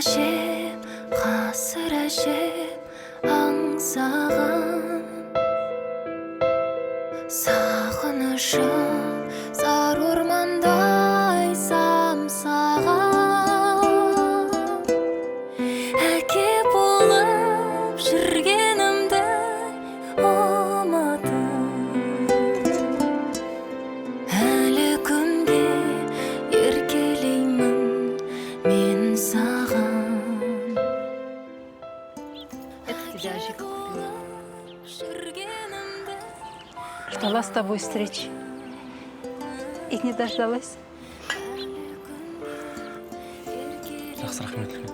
әжем, ғасыр әжем аңсаған. Сағынышым зар ормандай самсаған. Әке болып жүргенімді ұмытып, әлі күнге еркелеймін мен саған. Әке болып Ждала с тобой встречи. И не дождалась. Жақсы, рахмет үлкен.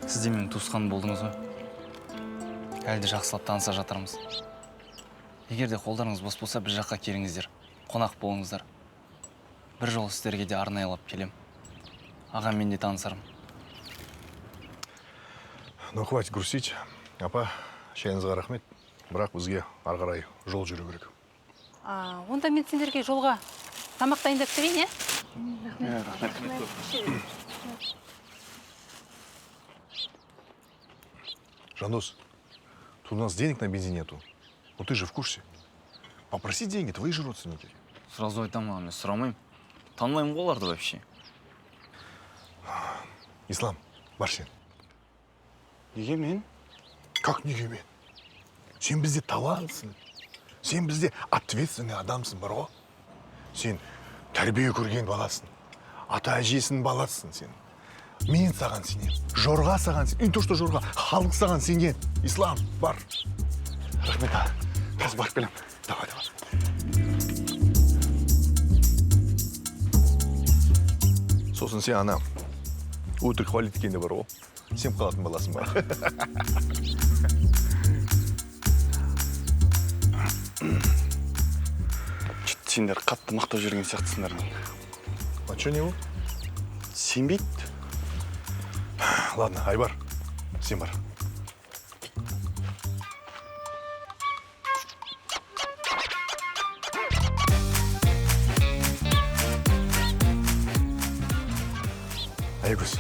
Сіз де менің туысқаным болдыңыз ғой. Әлі де жақсылап таныса жатырмыз. Егер де қолдарыңыз бос болса, бір жаққа келіңіздер. Қонақ болыңыздар. Бір жол сіздерге де арнайылап келем. Ағам мен де танысарым. Ну, хватит грустить. Апа, шайыңызға рахмет. Бірақ бізге ары қарай жол жүру керек. Онда мен сендерге жолға тамақ дайындап берейін, Рахмет. Жандос, тут у нас денег на бензин нету. Ну ты же в курсе. Попроси деньги, твои же родственники. Сразу айтамын, мен сұрамаймын. Танымаймын ғой оларды вообще. Ислам, бар сен. Неге мен? Как неге мен? Сен бізде талантсың. Сен бізде ответственный адамсың, бар ғой. Сен тәрбие көрген баласың. Ата әжесінің баласың сен. Мен саған сенем. Жорға саған сен. И то, что жорға, халық саған сенген. Ислам, бар. Рахмет, қазір барып келем. Давай. Сосын сен ана өтірік хвалит екенде бар ғой. Сен қалатын баласың бар. Сендер қатты мақтап жүрген сияқтысыңдар. А что не ол? Сенбейді. Ладно, Айбар, сен бар. Айгүз.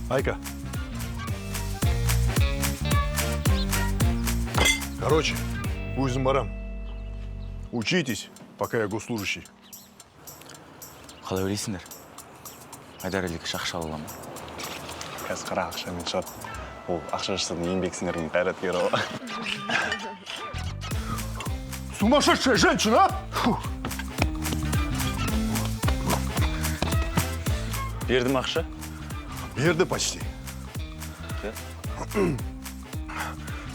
Айка. Короче, өзім барам. Учитесь, пока я госслужащий. Қалай ойлайсыңдар? Айдар әлі ақша ала ма? Қазір қара ақшамен шығады. Ол ақша жасадың еңбек сіңірген қайраткері ғой. Сумасшедшая женщина, а? Бердім ақша? Берді почти.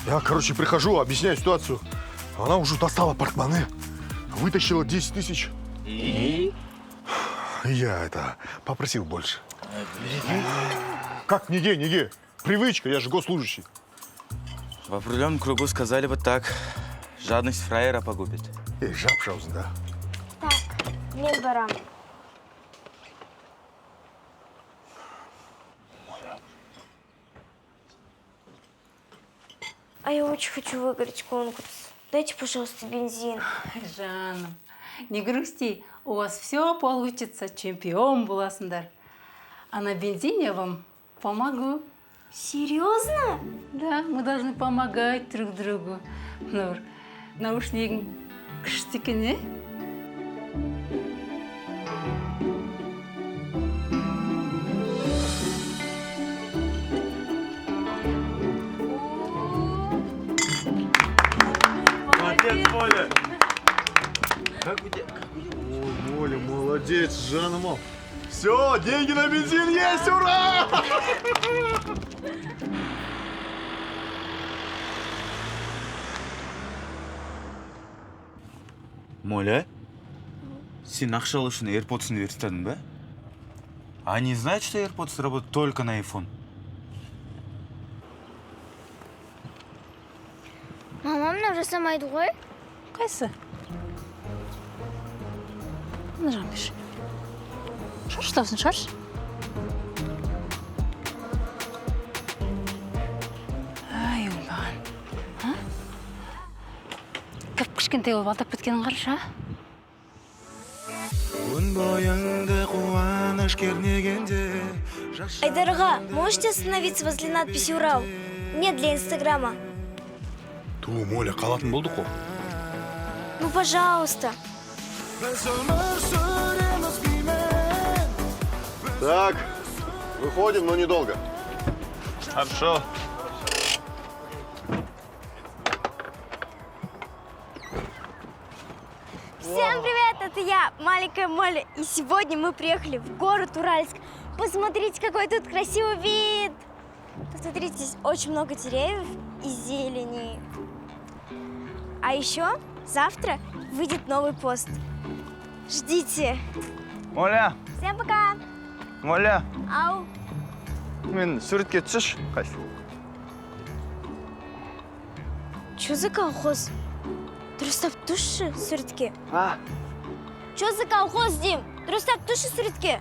Я, короче, прихожу, объясняю ситуацию. Она уже достала портмоне, вытащила 10 тысяч. И? Я попросил больше. Как неге? Привычка, я же госслужащий. В определенном кругу сказали бы так. Жадность фраера погубит. Эй, Жабшаузен, да? Так, мен барам. А я очень хочу выиграть конкурс. Дайте, пожалуйста, бензин. Жаным, не грусти. У вас все получится. Чемпион боласыңдар. А на бензине я вам помогу. Серьезно? Да, мы должны помогать друг другу. Нур, наушнигің күшті екен, е? Молодец, Моля! Ой, Моля, молодец, Жанна. Все, деньги на бензин есть, ура! Моля, сен ақша алу үшін AirPods университетің ба? А не знает, что AirPods работают только на iPhone? Мамам жасамайды ғой? Қайсы? Мына жағын берші. Шарш даусын, шарш. Ай, оңбаған. Кіп кішкентай болып алдап кеткенін қарашы, а? Күн бойыңды қуаныш кернегенде Айдарга, можете остановиться возле надписи «Урал»? Нет, для Инстаграма. Ту, Моля, қалатын болдық қой. Ну, пожалуйста. Так, выходим, но недолго. Хорошо. Всем привет, это я, маленькая Молли. И сегодня мы приехали в город Уральск. Посмотрите, какой тут красивый вид. Посмотрите, здесь очень много деревьев и зелени. А еще завтра выйдет новый пост. Ждите. Моля, Всем пока. Моля, Ау. мен суретке түсірші. Қайсы? Чё за колхоз? Дұрыстап тұршы суретке. А, Чё за колхоз, Дим? Дұрыстап тұршы суретке.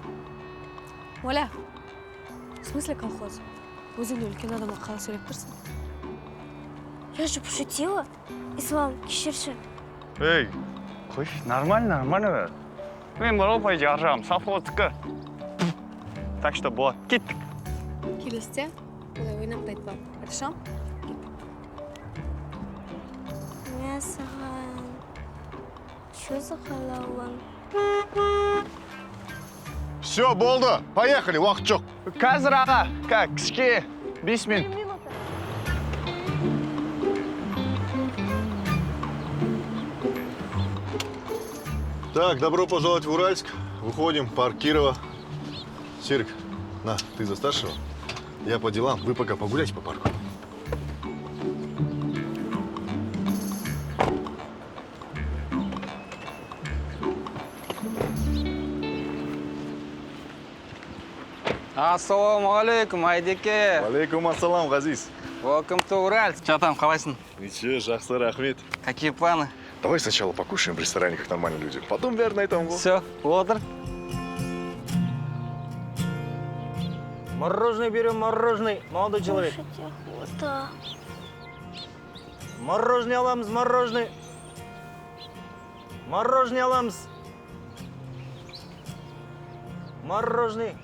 Оля, в смысле колхоз? Өзіңді үлкен адамға қалай сөйлеп тұрсың? Я же пошутила. Ислам, кешірші. ей, қойш, нормально бәрі. Мен бір опай жаржам, совхоздікі. Так что болады, кеттік. Келесте, олай ойнап та айтпа. Хорошо? Мен саған... Чё за қалауын? Все, болды. Поехали, уақыт жоқ. Қазір аға, кішке, 5 минут. Так, добро пожаловать в Уральск. Выходим, парк Кирова. Серик, на, ты за старшего. Я по делам, вы пока погуляйте по парку. Ассалаумағалейкум, Айдеке. Алейкум ассалам, Газиз. Welcome to Уральск. Жатам, қалайсың? Ничего, жақсы, рахмет. Какие планы? Давай сначала покушаем в ресторане, как нормальные люди. Потом бәрін айтамын ғой. Все, отыр. Мороженое берем, мороженое, молодой человек. Кушать охота. Мороженое аламыз, мороженое. Мороженое аламыз. Мороженое.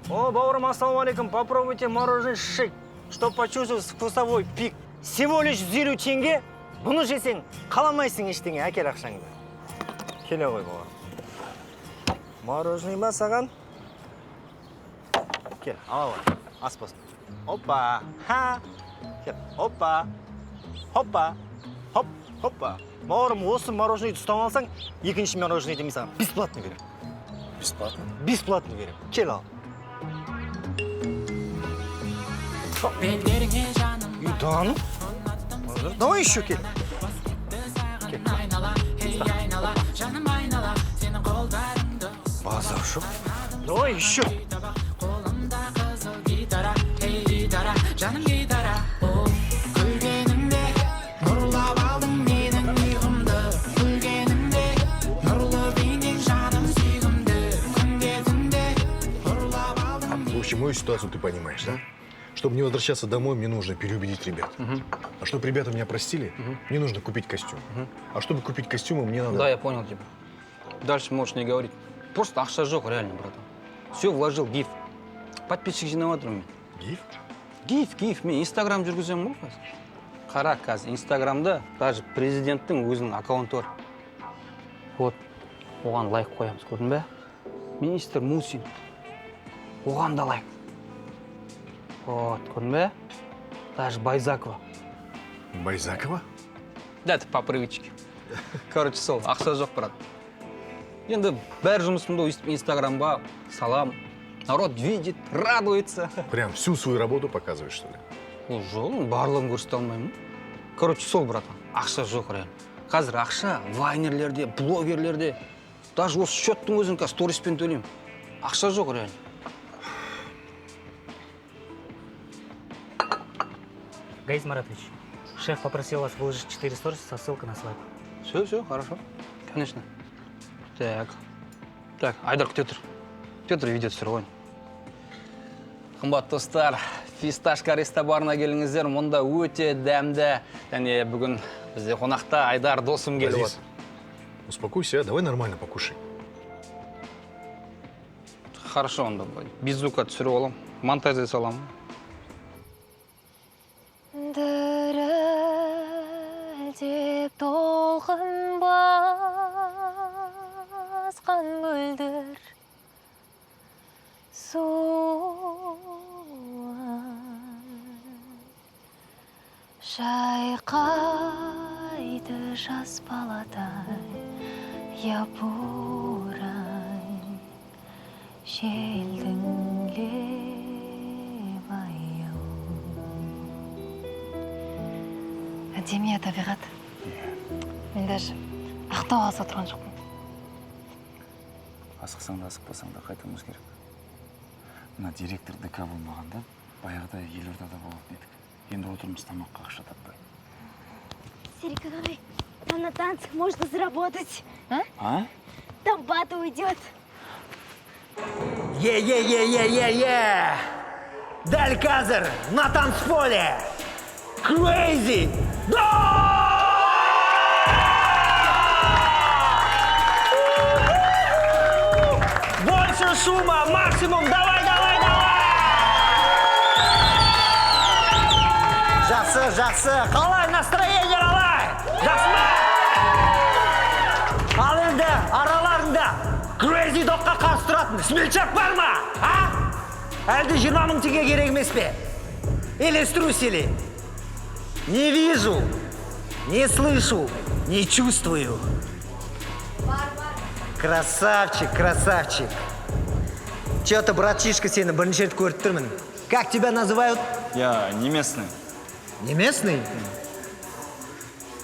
О, бауырым, ассалаумалейкум, попробуйте мороженое шик, чтобы почувствовать вкусовой пик. Всего лишь 150 теңге. Бұны жесең, қаламайсың ештеңе, әкел ақшаңды. Келе ғой бауыр. Мороженое ма саған? Кел, ала ғой, ас болсын. Опа, ха, кел, опа, хоппа, хоп, хоппа. Бауырым, осы мороженайды ұстап алсаң, екінші мороженое демей саған бесплатно берем. Бесплатно? Бесплатно берем. Кел ал. Дану? Давай еще кел. Кел. Базар жоқ. Давай еще. В общем, мою ситуацию ты понимаешь, да? Чтобы не возвращаться домой, мне нужно переубедить ребят. А чтобы ребята меня простили, мне нужно купить костюм. А чтобы купить костюмы, мне надо... Да, я понял тебя. Дальше можешь не говорить. Просто ақша жоқ, реально, братан. Все вложил, гиф. Подписчик жинап жатырмын мен. Гиф? Гиф. Мен Инстаграм жүргіземін ғой қазір. Қара қазір, Инстаграмда даже президенттің өзінің аккаунты бар. Вот, оған лайк қоямыз, көрдің бе? Министр Мусин. Оған да лайк. Вот, көрдің бе? Даже Байзакова. Байзакова? Да, это по привычке. Короче, сол, ақша жоқ, брат. Енді бәр жұмысымды Инстаграмға салам. Народ видит, радуется. Прям всю свою работу показываешь, что ли? Ол жоқ, барлығын көрсете алмаймын. Короче, сол, братан, ақша жоқ, реально. Қазір ақша вайнерлерде, блогерлерде, даже осы счеттың өзін қазір сториспен төлеймін. Ақша жоқ, реально. Гаиз Маратович, шеф попросил вас выложить 4 сторис со ссылкой на свайп. Все, хорошо. Конечно. Так, Айдар күте тұр. Күте тұр, видео түсір ғой. Қымбат достар, фисташка ресторанына келіңіздер. Мұнда өте дәмді. Және бүгін бізде қонақта Айдар досым келіп отыр. Успокойся, давай нормально покушай. Хорошо, онда без звука түсіріп аламын. Монтаждай саламын. Дірілдеп толқын басқан мөлдір шайқайды жас баладай япырай желдің лебайы. Әдемі табиғат. Мен даже ақтау алса тұрған жоқпын. Асықсаң да асықпасаң да қайтуымыз керек. Мына директор ДК болмағанда, баяғыда елордада болатын едік. Енді отырмыз тамаққа ақша таппай. Серега, давай, там на танцах можно заработать. А? Там бата уйдет. Е-е-е-е-е-е! Дәл қазір на танцполе! Crazy! Больше шума, максимум! Давай! Жақсы! Қалай настроение қалай? Жақсы ма? Ал енді араларында Crazy Dog'қа қарсы тұратын смельчак бар ма? Әлде 20 000 теңге керек емес пе? Или струсили? Не вижу, не слышу, не чувствую. Красавчик. Че-то, братишка, сені бірінші рет көріп тұрмын. Как тебя называют? Я не местный. Не местный?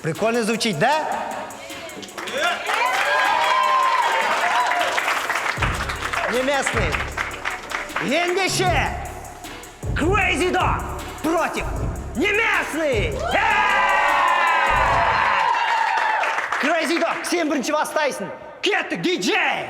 Прикольно звучит, да? Не местный. Ендеше! Crazy Dog против не местный! Crazy Dog, сен бірінші бастайсың. Кеттік, диджей!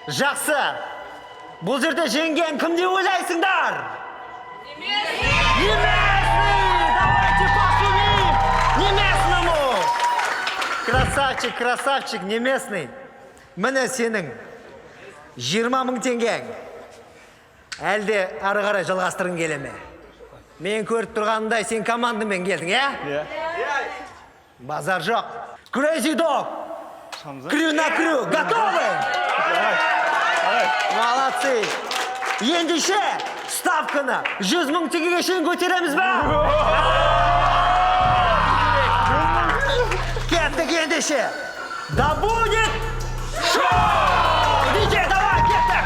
Жақсы. Бұл жерде жеңген кім деп ойлайсыңдар? Немесный! Давайте пошумим! Немесному! Красавчик, немесный. Міне сенің 20 000 теңгең. Әлде ары қарай жалғастырғың келе ме? Мен көріп тұрғанымдай сен командамен келдің, е? Базар жоқ. Crazy Dog! Крю на крю. Готовы? Молодцы! Ендеше ставканы 100 000 теңгеге шейін көтереміз ба? Кеттік ендеше. Да будет шоу! Диджей, давай, кеттік!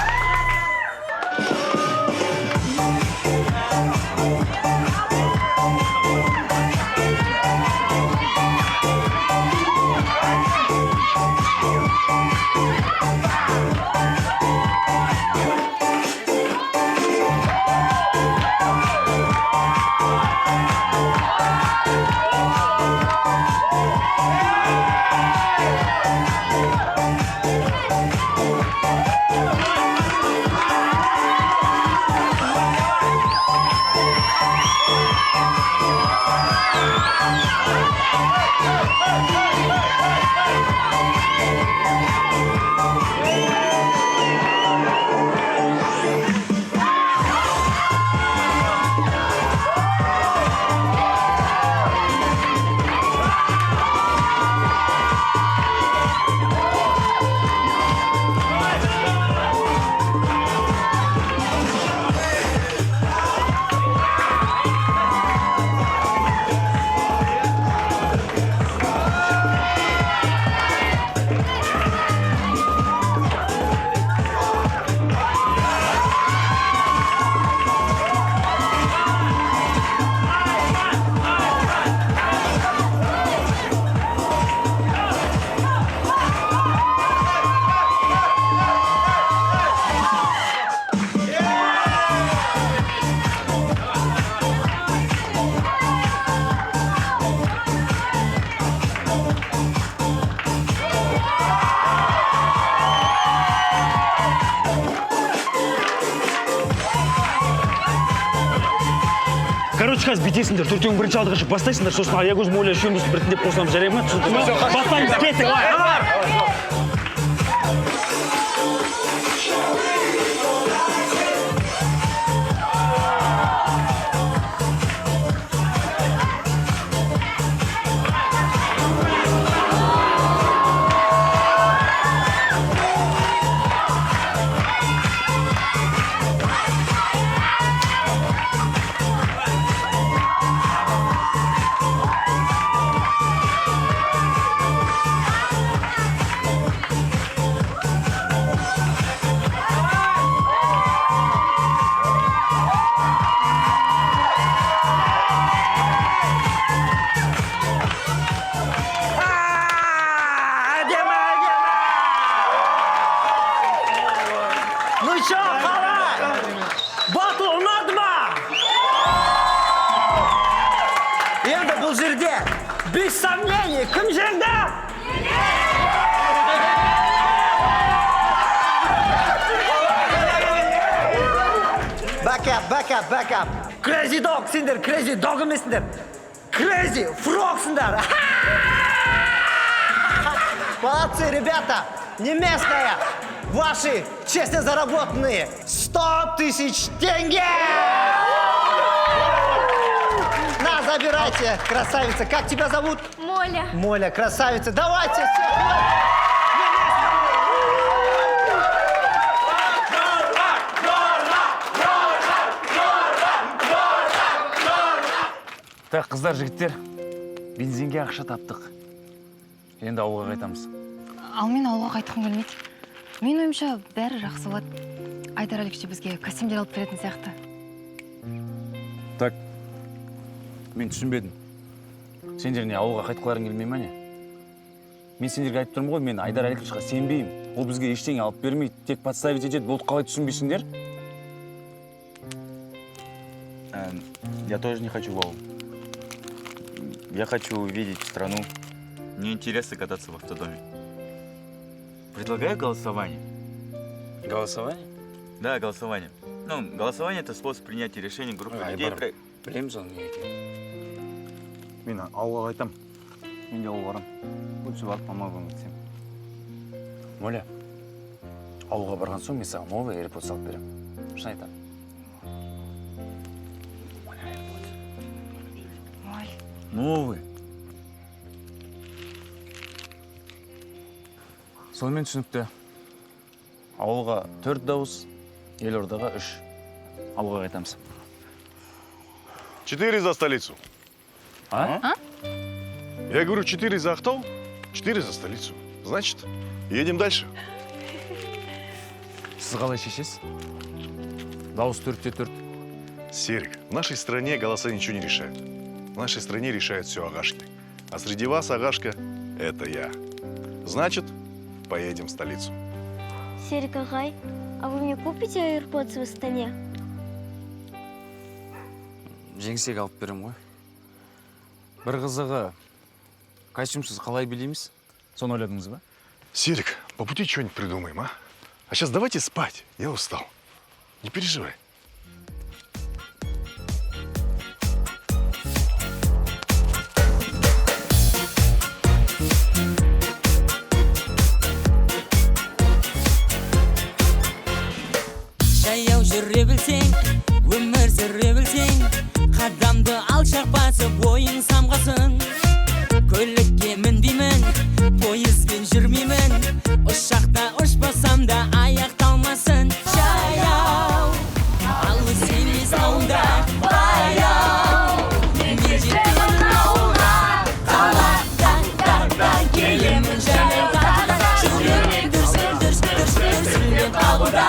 сіз қазір бүйтесіңдер, төртеуің бірінші алдыға шығып бастайсыңдар, сосын аягөз моля үшеуміз біртіндеп қосыламыз, жарай ма? Түсінді ма? Бастаймыз, кеттік. Ну что, қалай? Батыл ұнады ма? Енді бұл жерде без сомнений кім жеңді? Back up. Crazy dog сендер, crazy dog емесіңдер. Crazy frog сіңдер. Молодцы, ребята. Немецкая. Ваши честно заработанные 100 тысяч тенге! На, забирайте, красавица. Как тебя зовут? Моля. Моля, красавица. Давайте. Так, қыздар, жігіттер, бензинге ақша таптық. Енді ауылға қайтамыз. Ал мен ауылға қайтқым келмейді. Мен ойымша бәрі жақсы болады. Айдар Алексей бізге костюмдер алып беретін сияқты. Так, мен түсінбедім. Сендер не ауылға қайтқыларың келмей ма не? Мен сендерге айтып тұрмын ғой, мен Айдар Алексейға сенбеймін. Ол бізге ештеңе алып бермейді, тек подставить етеді. Болды, қалай түсінбейсіңдер? Я тоже не хочу в ауыл. Я хочу увидеть страну. Мне интересно кататься в автодоме. Предлагаю голосование. Голосование? Да, голосование. Ну, голосование — это способ принятия решений группы людей. Білеміз оны не екенін. Мен ауылға қайтам. Мен де ауылға барам. Лучше барып мамаға кетсем. Моля, ауылға барған соң мен саған новый AirPods алып беремін. Шын айтамын. Новый. Сонымен түсінікті. Ауылға 4 дауыс, елордаға 3. Ауылға қайтамыз. 4 за столицу. А? Я говорю, 4 за Ахтау, 4 за столицу. Значит, едем дальше. Сіз қалай шешесіз? Дауыс 4-те 4. Серик, в нашей стране голоса ничего не решают. В нашей стране решают все агашки. А среди вас агашка — это я. Значит, поедем в столицу. Серик ағай, а вы мне купите AirPods в Астане? Жеңсек алып берем ғой. Бір қызығы, костюмсыз қалай білеміз? Соны ойладыңыз ба? Серик, по пути что-нибудь придумаем, а? А сейчас давайте спать. Я устал. Не переживай. Жаяу жүре білсең, өмір сүре білсең, қадамды алшақ басып ойың самғасын. Көлікке мінбеймін, пойызбен жүрмеймін, ұшақта ұшпасам да аяқталмасын. Жаяу, алыс емес ауылда, баяу, мен жетемін ауылға, қаладан келемін жаяу тағыда, жүрегім дүрсілдеп ауылда.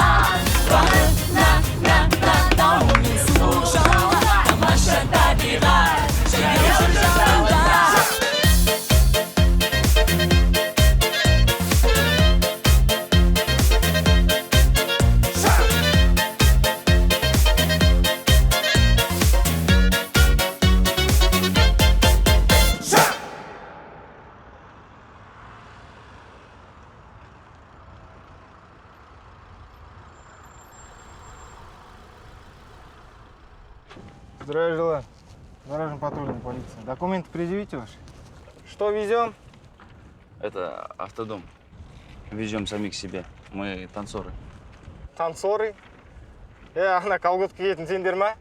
Дауылмен суық жауға, тамаша табиғат, жаяу жүр жауында. Здравия желаю. Дорожно-патрульная полиция. Документы предъявите ваши. Что везем? Это автодом. Везем самих себе. Мы танцоры. Танцоры? Ана колготка киетін сендер ма?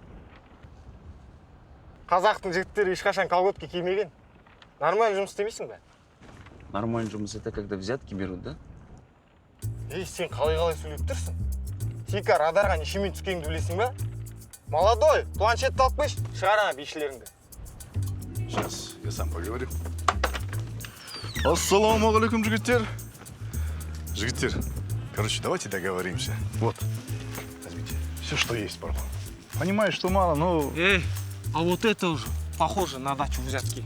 Қазақтың жігіттері ешқашан колготка кимеген. Нормально жұмыс істемейсің бе? Нормальный жұмыс это когда взятки берут, да? Сен қалай сөйлеп тұрсың? Сика радарға нешемен түскеніңді білесің бе? Молодой, планшетті алып қойшы, шығар ана бейшілеріңді. Сейчас я сам поговорю. Ассалаумағалейкум, жігіттер. Жігіттер, короче, давайте договоримся. Вот, возьмите все, что есть, пардон. Понимаю, что мало, но... А вот это уже похоже на дачу взятки.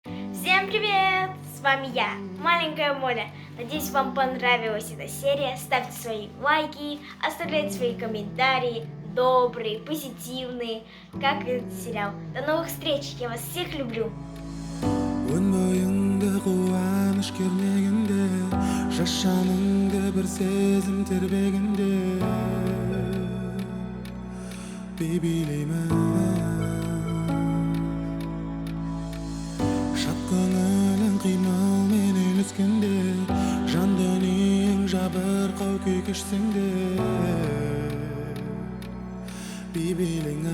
Всем привет! С вами я, маленькая Моля. Надеюсь, вам понравилась эта серия. Ставьте свои лайки, оставляйте свои комментарии. Добрые, позитивные, как этот сериал. До новых встреч! Я вас всех люблю! Өн бойыңды қуаныш кернегенде, жас жаныңды бір сезім тербегенде, билеймін. Шат көңілің қимылменен өскенде, жан дүниең жабырқау күй кешсең де, билеймін.